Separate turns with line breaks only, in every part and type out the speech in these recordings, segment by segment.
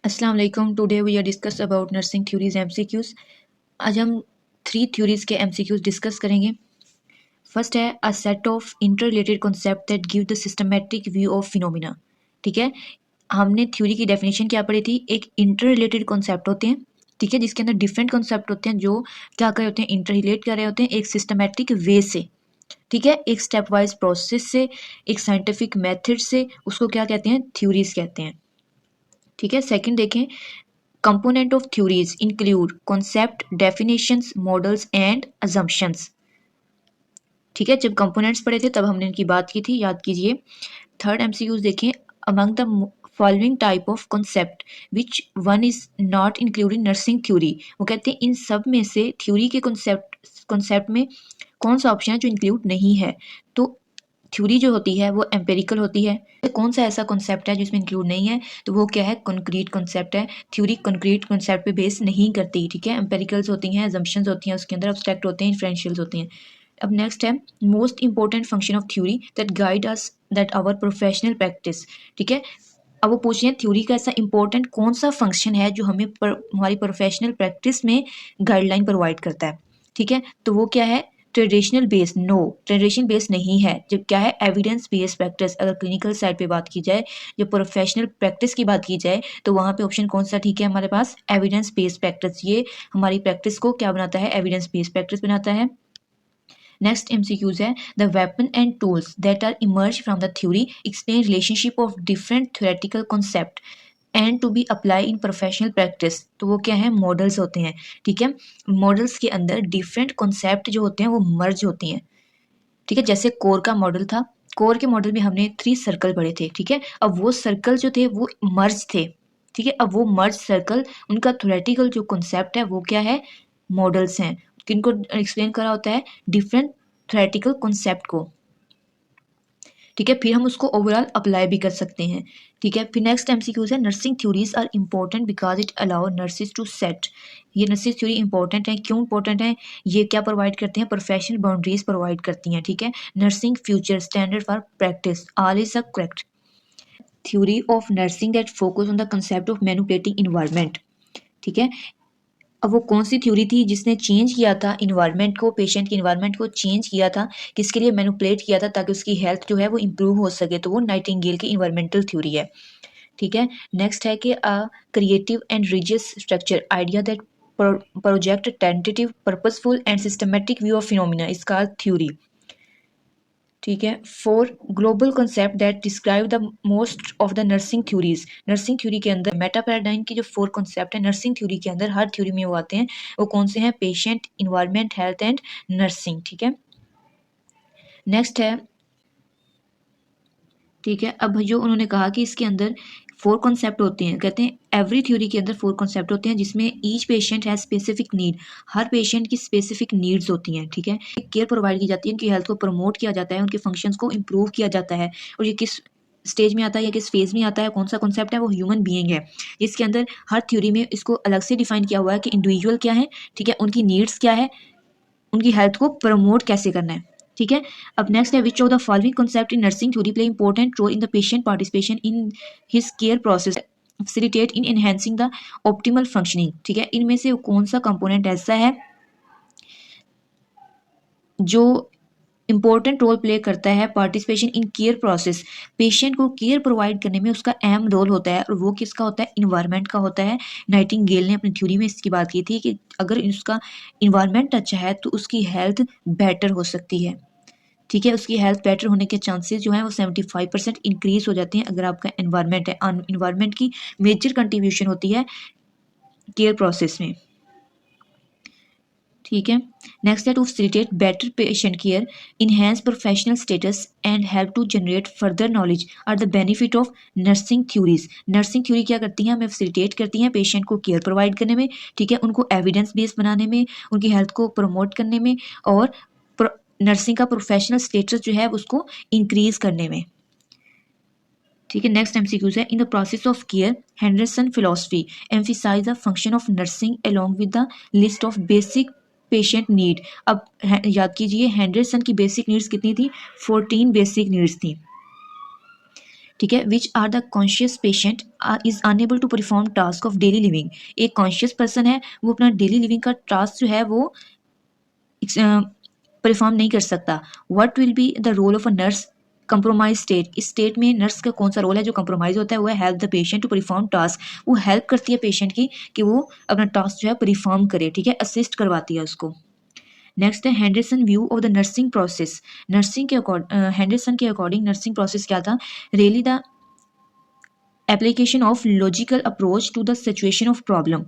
अस्सलाम वालेकुम। Today we are discuss about nursing theories MCQs. आज हम 3 थ्योरीज के एमसीक्यूज डिस्कस करेंगे। फर्स्ट है a set of inter related concept that give the systematic view of phenomena. ठीक है, हमने थ्योरी की डेफिनेशन क्या पढ़ी थी? एक इंटर रिलेटेड कॉन्सेप्ट होते हैं, ठीक है, जिसके अंदर डिफरेंट कॉन्सेप्ट होते हैं जो क्या कर रहे होते हैं, इंटर रिलेट कर रहे होते हैं एक सिस्टमैटिक वे से। ठीक है, एक स्टेप वाइज प्रोसेस से, एक साइंटिफिक मेथड से, उसको क्या कहते हैं? थ्योरीज कहते हैं। ठीक है, सेकंड देखें, component of theories include concept, definitions, models and assumptions. ठीक है, जब कंपोनेंट्स पढ़े थे तब हमने इनकी बात की थी, याद कीजिए। थर्ड एमसीक्यूज देखें, among the following type of concept which one is not including nursing theory. वो कहते हैं इन सब में से थ्योरी के कॉन्सेप्ट में कौन सा ऑप्शन है जो इंक्लूड नहीं है? तो थ्योरी जो होती है वो एम्पेरिकल होती है। तो कौन सा ऐसा कॉन्सेप्ट है जिसमें इंक्लूड नहीं है? तो वो क्या है? कॉन्क्रीट कॉन्सेप्ट है। थ्योरी कॉन्क्रीट कॉन्सेप्ट पे बेस नहीं करती। ठीक है, एम्पेरिकल्स होती हैं, अजम्पशंस होती हैं, उसके अंदर अब्स्ट्रैक्ट होते हैं, इन्फ्रेंशियल्स होते हैं। अब नेक्स्ट है most important function of theory that guide us that our professional practice. ठीक है, अब वो पूछ रहे हैं थ्योरी का ऐसा इंपॉर्टेंट कौन सा फंक्शन है जो हमें हमारी प्रोफेशनल प्रैक्टिस में गाइडलाइन प्रोवाइड करता है। ठीक है, तो वो क्या है? Traditional base. No, traditional base नहीं है। जब क्या है? Evidence based practice. अगर क्लिनिकल साइड पे बात की जाए, जब प्रोफेशनल प्रैक्टिस की बात की जाए, तो वहाँ पे ऑप्शन कौन सा ठीक है हमारे पास? Evidence based practice. ये हमारी प्रैक्टिस को क्या बनाता है? एविडेंस बेस्ड प्रैक्टिस बनाता है। नेक्स्ट एमसीक्यूज है the weapon and tools that are emerge from the theory explain relationship of different theoretical concept and to be apply in professional practice. तो वो क्या है? मॉडल्स होते हैं। ठीक है, मॉडल्स के अंदर डिफरेंट कॉन्सेप्ट जो होते हैं वो मर्ज होते हैं। ठीक है, जैसे कोर का मॉडल था, कोर के मॉडल में हमने 3 सर्कल पढ़े थे। ठीक है, अब वो सर्कल जो थे वो मर्ज थे। ठीक है, अब वो मर्ज सर्कल, उनका थ्योरेटिकल जो कॉन्सेप्ट है वो क्या है? मॉडल्स हैं। किनको एक्सप्लेन करा होता है? डिफरेंट थ्योरेटिकल कॉन्सेप्ट को। ठीक है, फिर हम उसको ओवरऑल अप्लाई भी कर सकते हैं। ठीक है, फिर नेक्स्ट एमसीक्यूज है nursing theories are important because it allow nurses to set. ये नर्सिंग थ्योरी इंपॉर्टेंट है, क्यों इंपॉर्टेंट है? ये क्या प्रोवाइड करते हैं? प्रोफेशनल बाउंड्रीज प्रोवाइड करती हैं। ठीक है, nursing future standard for practice all is a correct theory of nursing that focus on the concept of manipulating environment. ठीक है, अब वो कौन सी थ्योरी थी जिसने चेंज किया था इन्वायरमेंट को, पेशेंट के इन्वायरमेंट को चेंज किया था, किसके लिए मैनिपुलेट किया था? ताकि उसकी हेल्थ जो है वो इम्प्रूव हो सके। तो वो नाइटिंगेल की इन्वायरमेंटल थ्योरी है। ठीक है, नेक्स्ट है कि a creative and rigorous structure idea that project tentative purposeful and systematic view of phenomena is called theory. ठीक है, 4 global concept that describe the most of the nursing theories. Nursing theory के अंदर Meta paradigm की जो 4 concept है nursing theory के अंदर, हर theory में वो आते हैं। वो कौन से हैं? Patient, environment, health and nursing. ठीक है, नेक्स्ट है, ठीक है, अब जो उन्होंने कहा कि इसके अंदर 4 कॉन्सेप्ट होते हैं, कहते हैं एवरी थ्योरी के अंदर 4 कॉन्सेप्ट होते हैं जिसमें each patient has specific need. Her patient की स्पेसिफिक नीड्स होती हैं। ठीक है, केयर प्रोवाइड की जाती है, उनकी हेल्थ को प्रमोट किया जाता है, उनके फंक्शंस को इम्प्रूव किया जाता है। और ये किस स्टेज में आता है या किस फेज में आता है? कौन सा कॉन्सेप्ट है? वो ह्यूमन बीइंग है। इसके अंदर हर थ्योरी में इसको अलग से डिफाइन किया हुआ है कि इंडिविजुअल क्या है, ठीक है, उनकी नीड्स क्या है, उनकी हेल्थ को प्रमोट कैसे करना है। ठीक है, अब नेक्स्ट है which of the following concept in nursing theory play important role in the patient participation in his care process facilitate in enhancing the optimal functioning. ठीक है, इनमें से कौन सा कंपोनेंट ऐसा है जो इंपॉर्टेंट रोल प्ले करता है participation in care process? Patient को केयर प्रोवाइड करने में उसका अहम रोल होता है, और वो किसका होता है? इन्वायरमेंट का होता है। नाइटिंगेल ने अपनी थ्योरी में इसकी बात की थी कि अगर उसका इन्वायरमेंट अच्छा है तो उसकी हेल्थ बेटर हो सकती है। ठीक है, उसकी हेल्थ बेटर होने के चांसेस जो हैं वो 75% इंक्रीज हो जाते हैं अगर आपका एनवायरनमेंट है। एनवायरनमेंट की मेजर कंट्रीब्यूशन होती है केयर प्रोसेस में। ठीक है, नेक्स्ट है to facilitate better patient care, enhance professional status and help to generate further knowledge are the benefit of nursing theories. Nursing theory क्या करती हैं? हमें फैसिलिटेट करती हैं पेशेंट को केयर प्रोवाइड करने में। ठीक है, उनको एविडेंस बेस्ड बनाने में, उनकी हेल्थ को प्रमोट करने में, और नर्सिंग का प्रोफेशनल स्टेटस जो है उसको इंक्रीज करने में। ठीक है, नेक्स्ट एमसीक्यूज है in the process of care Henderson philosophy emphasise the function of nursing along with the list of basic patient need. अब याद कीजिए हेंडरसन की बेसिक नीड्स कितनी थी? 14 बेसिक नीड्स थी। ठीक है, which are the conscious patient is unable to perform task of daily living. एक कॉन्शियस पर्सन है, वो अपना डेली लिविंग का टास्क जो है वो परफॉर्म नहीं कर सकता। What will be the role of a nurse compromise state. इस स्टेट में नर्स का कौन सा रोल है जो कंप्रोमाइज होता है, वो है help the patient to perform task. वो हेल्प करती है पेशेंट की कि वो अपना टास्क जो है परफॉर्म करे, ठीक है, असिस्ट करवाती है उसको। नेक्स्ट है Henderson view of the nursing process. Nursing के हेंडरसन के अकॉर्डिंग नर्सिंग प्रोसेस क्या था, really the application of logical approach to the situation of problem.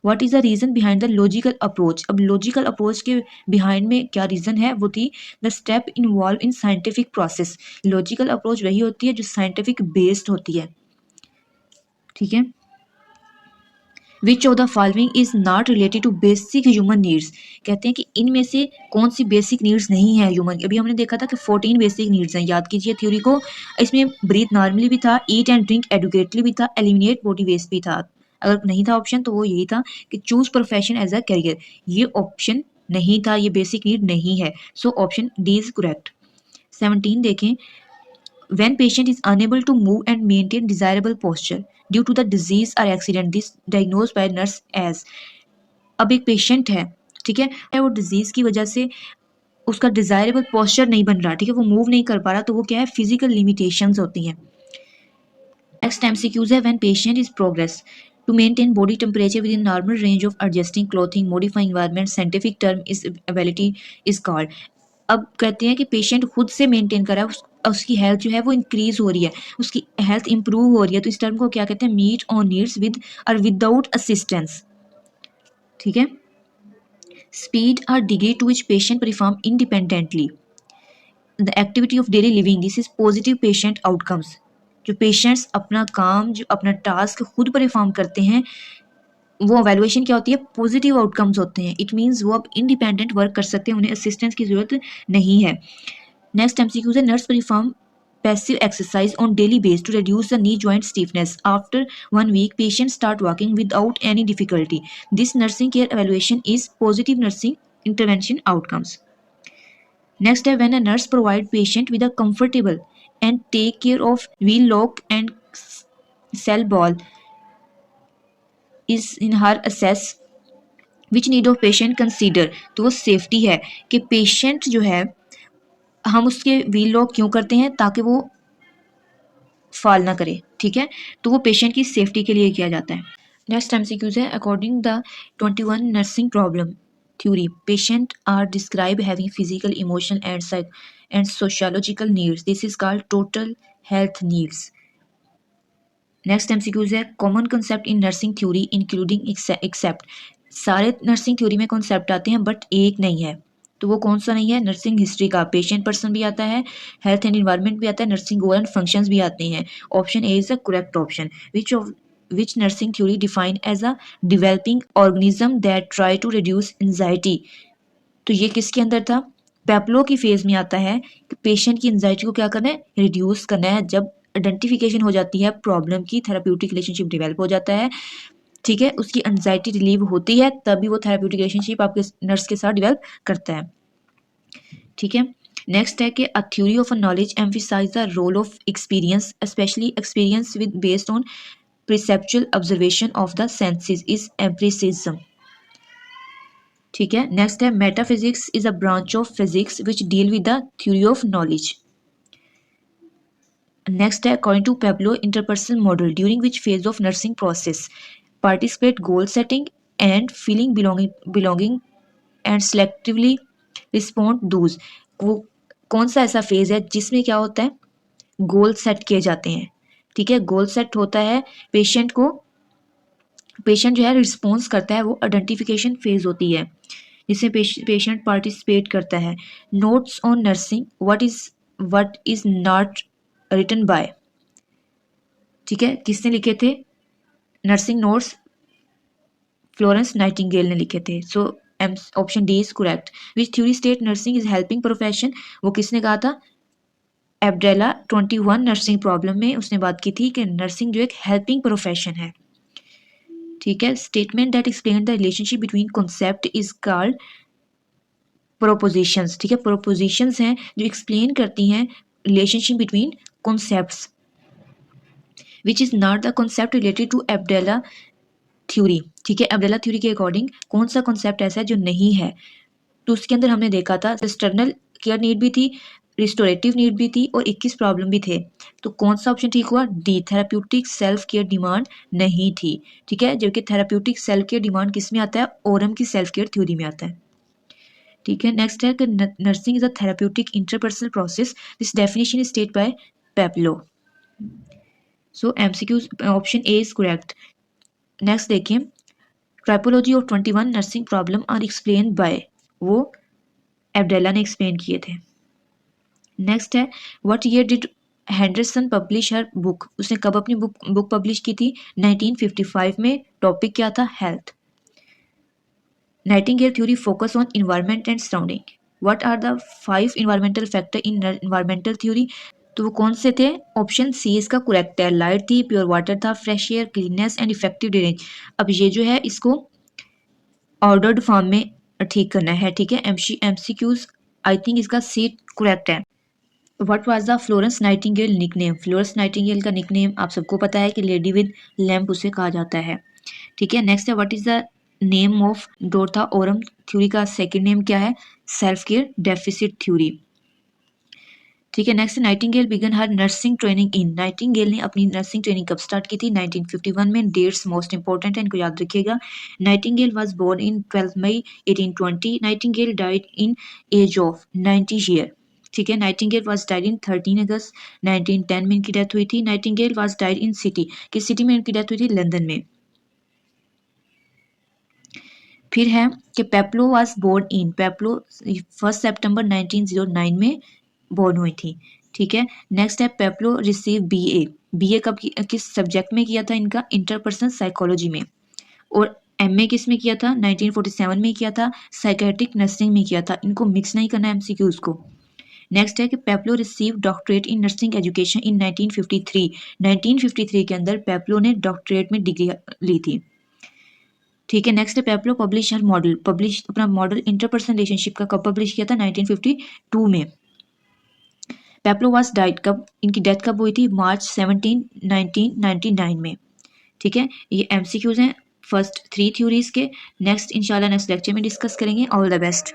What is the reason behind the logical approach? अब logical approach के behind में क्या reason है, वो थी the step involved in scientific process. Logical approach वही होती है जो scientific based होती है, ठीक है। Which of the following is not related to basic human needs. कहते हैं कि इनमें से कौन सी बेसिक नीड्स नहीं है ह्यूमन। अभी हमने देखा था कि 14 बेसिक नीड्स हैं, याद कीजिए थ्योरी को। इसमें ब्रीथ नॉर्मली भी था, ईट एंड ड्रिंक एडुकेटली भी था, एलिमिनेट बॉडी वेस्ट भी था। अगर नहीं था ऑप्शन तो वो यही था कि choose profession as a career. ये ऑप्शन नहीं था, ये बेसिक नीड नहीं है, so option D is correct. 17 देखें, when patient is unable to move and maintain desirable posture due to the disease or accident, this diagnosed by nurse as। अब एक patient है, ठीक है, वो डिजीज की वजह से उसका डिजायरेबल पोस्चर नहीं बन रहा, ठीक है, वो मूव नहीं कर पा रहा, तो वो क्या है, फिजिकल लिमिटेशंस होती हैं। नेक्स्ट एमसीक्यूज है, when patient is progress to maintain body temperature within normal range of adjusting clothing modifying environment, scientific term is ability is called. अब कहते हैं कि पेशेंट खुद से मेंटेन कर रहा है, उसकी हेल्थ जो है वो इंक्रीज हो रही है, उसकी हेल्थ इंप्रूव हो रही है, तो इस टर्म को क्या कहते हैं, मीट ऑन नीड्स विद और विदाउट असिस्टेंस, ठीक है। स्पीड और degree to which patient perform independently the activity of daily living, this is positive patient outcomes. जो पेशेंट्स अपना काम, जो अपना टास्क खुद परफॉर्म करते हैं, वो वैल्यूएशन क्या होती है, पॉजिटिव आउटकम्स होते हैं। इट मीन्स वो अब इंडिपेंडेंट वर्क कर सकते हैं, उन्हें असिस्टेंस की जरूरत नहीं है। नेक्स्ट एमसीक्यू है, nurse perform passive exercise on daily basis to reduce the knee joint stiffness. After 1 week, patients start walking without any difficulty. This nursing care evaluation is positive nursing intervention outcomes. Next है, when a nurse provide patient with a comfortable and take care of wheel lock and cell ball is in her assess which need of patient consider। तो वो safety है कि patient जो है, हम उसके wheel lock क्यों करते हैं, ताकि वो फॉल ना करे, ठीक है, तो वो पेशेंट की सेफ्टी के लिए किया जाता है। नेक्स्ट एमसीक्यूज है, according the 21 nursing problem theory patient are describe having physical emotional and sociological needs, this is called total health needs. Next MCQs है, common concept in nursing theory including except. सारे nursing theory में concept आते हैं but एक नहीं है, तो वो कौन सा नहीं है, नर्सिंग हिस्ट्री का पेशेंट पर्सन भी आता है, हेल्थ एंड इन्वायरमेंट भी आता है, नर्सिंग गोल एंड फंक्शंस भी आते हैं। Option A is the correct option. Which nursing theory define as a developing organism that try to reduce anxiety. तो ये किसके अंदर था, पेप्लो की फेज में आता है कि पेशेंट की एंजाइटी को क्या करना है, रिड्यूस करना है। जब आइडेंटिफिकेशन हो जाती है प्रॉब्लम की, थेराप्यूटिक रिलेशनशिप डेवलप हो जाता है, ठीक है, उसकी एंजाइटी रिलीव होती है, तभी वो थेराप्यूटिक रिलेशनशिप आपके नर्स के साथ डेवलप करता है, ठीक है। नेक्स्ट है कि a theory of a knowledge emphasize the role of experience, specially experience with based on perceptual observation of the senses is empiricism, ठीक है। नेक्स्ट है, metaphysics is a branch of physics which deal with the theory of knowledge. Next है, according to Peplau interpersonal model during which phase of nursing process participate goal setting and feeling belonging and selectively respond those. वो कौन सा ऐसा phase है जिसमें क्या होता है, गोल सेट किए जाते हैं, ठीक है, गोल सेट होता है, पेशेंट को, पेशेंट जो है रिस्पॉन्स करता है, वो आइडेंटिफिकेशन फेज होती है जिसमें पेशेंट पार्टिसिपेट करता है। Notes on nursing what is not written by, ठीक है, किसने लिखे थे, नर्सिंग नोट्स फ्लोरेंस नाइटिंगेल ने लिखे थे, सो option D is correct. Which theory state nursing is helping profession, वो किसने कहा था, एब्डेला 21 नर्सिंग प्रॉब्लम में उसने बात की थी कि नर्सिंग जो एक हेल्पिंग प्रोफेशन है, ठीक है। Statement that explain the relationship between concept is called propositions, ठीक है, प्रोपोजिशंस हैं जो एक्सप्लेन करती हैं relationship between concepts, which is not the concept related to Abdellah theory. ठीक है, एब्डेला थ्योरी के अकॉर्डिंग कौन सा कॉन्सेप्ट ऐसा है जो नहीं है? तो उसके अंदर हमने देखा था एक्सटर्नल केयर नीड भी थी, रिस्टोरेटिव नीड भी थी और 21 प्रॉब्लम भी थे। तो कौन सा ऑप्शन ठीक हुआ? D, therapeutic self care demand नहीं थी। ठीक है, जबकि थेराप्यूटिक सेल्फ केयर डिमांड किस में आता है? ओरम की सेल्फ केयर थ्योरी में आता है। ठीक है, नेक्स्ट है कि nursing is a therapeutic interpersonal process, this definition is state by Peplau. So MCQ option A is correct. Next देखिए, typology of 21 nursing problem are explain by, वो एब्डेला ने एक्सप्लेन किए थे। नेक्स्ट है, what year did Henderson publish her book, उसने कब अपनी book publish की थी? 1955 में। टॉपिक क्या था? Health. Nightingale theory focus on environment and surrounding. What are the 5 environmental factor in environmental theory? तो वो कौन से थे? ऑप्शन सी इसका करेक्ट है, लाइट थी, प्योर वाटर था, fresh air, cleanness and effective drainage. अब ये जो है इसको ऑर्डर्ड फॉर्म में ठीक करना है। ठीक है, एमसीक्यूज आई थिंक इसका सी करेक्ट है। What was the Florence Nightingale nickname? Florence Nightingale का निकनेम आप सबको पता है कि लेडी विद लैम्प उसे कहा जाता है। ठीक है, नेक्स्ट है, what is the name of Dorothea Orem theory का सेकंड नेम क्या है? Self care deficit theory. ठीक है, next, Nightingale began her nursing training in, Nightingale ने अपनी नर्सिंग ट्रेनिंग कब स्टार्ट की थी? 1951 में। डेट्स मोस्ट इंपॉर्टेंट है, इनको याद रखिएगा। Nightingale was born in 12 May 1820। Nightingale died in age of 90 year. ठीक है, Nightingale was died in 13 August 1910 में इनकी डेथ हुई थी। Nightingale was died in city, किस सिटी में इनकी डेथ हुई थी? लंदन में। फिर है कि पेप्लो वाज बोर्न इन, पेप्लो 1 सितंबर 1909 में बोर्न हुई थी। ठीक है, नेक्स्ट है, पेप्लो रिसीव बीए, बीए कब किस सब्जेक्ट में किया था इनका? इंटरपर्सनल साइकोलॉजी में। और एमए किस में किया था? 1947 में किया था, साइकेट्रिक नर्सिंग में किया था। इनको मिक्स नहीं करना एमसीक्यूज को। नेक्स्ट है कि Peplau receive doctorate in nursing education in 1953। 1953 के अंदर पेप्लो ने डॉक्टरेट में डिग्री ली थी। ठीक है, नेक्स्ट है, पेप्लो पब्लिश हर मॉडल, पब्लिश अपना मॉडल इंटरपर्सनल रिलेशनशिप का कब पब्लिश किया था? 1952 में। पेप्लो वाज डाइड कब, इनकी डेथ कब हुई थी? मार्च 17, 1999 में। ठीक है, ये एमसीक्यूज हैं फर्स्ट 3 थ्योरीज के। नेक्स्ट इंशाल्लाह नेक्स्ट लेक्चर में डिस्कस करेंगे। All the best.